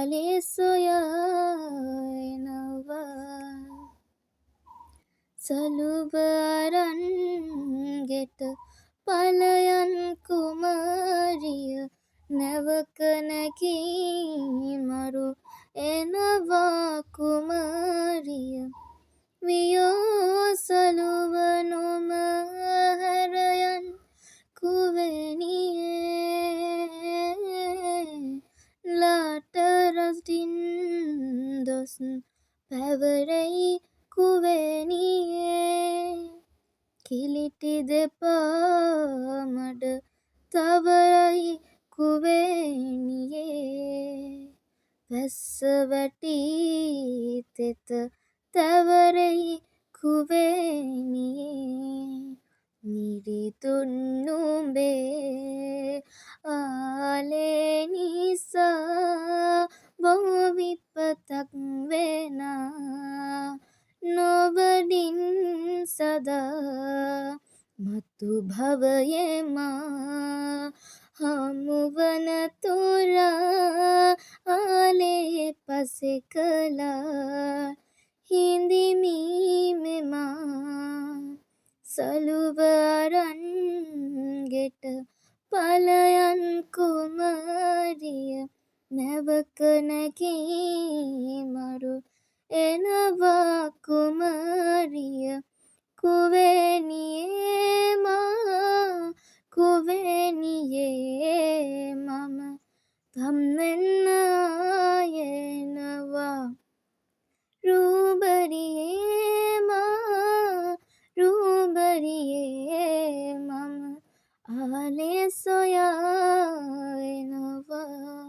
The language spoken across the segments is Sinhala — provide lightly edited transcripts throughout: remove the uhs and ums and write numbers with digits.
ආලේ සොයා එනවා සලුව අරන් ගෙට පලයන් කුමරිය නැවක නැගී මරු එනවා කුමරිය වියෝ සලුව නොම හැරයන් කුවැනියේ ලාට රස්ටින් දොස් පැවරෙයි කුවැනියේ කිලිටි දෙපා මඩ තවරයි කුවේනියේ වැස්ස වැටී තෙත තැවරෙයි කුවේනියේ නිරිදුන් නුඹේ ආලේ නිසා බොහෝ විපතක් වෙනා නොවඩින් සදා මතු භවයේ මා හමුවන තුරා ආලේ පසෙකලා හිඳිමි මෙමා සලුව අරන් ගෙට පලයන් කුමරිය නැවක නැගී මරු එනවා කුමරිය කුවේනියේ මා කුවේනියේ මම ගම්වෙන්න ආයෙනවා රූබරියේ මා රූබරියේ මම ආලේ සොයා එනවා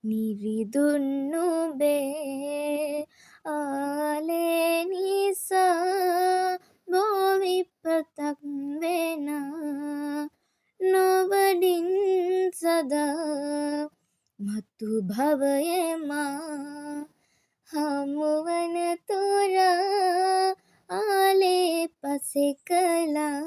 නිරිදුන් නුඹේ ආලේ නිසා බොහෝ විපතක් වෙනා නොවඩින් සදා මතු භවයේ මා හමුවන තුරා ආලේ පසෙකලා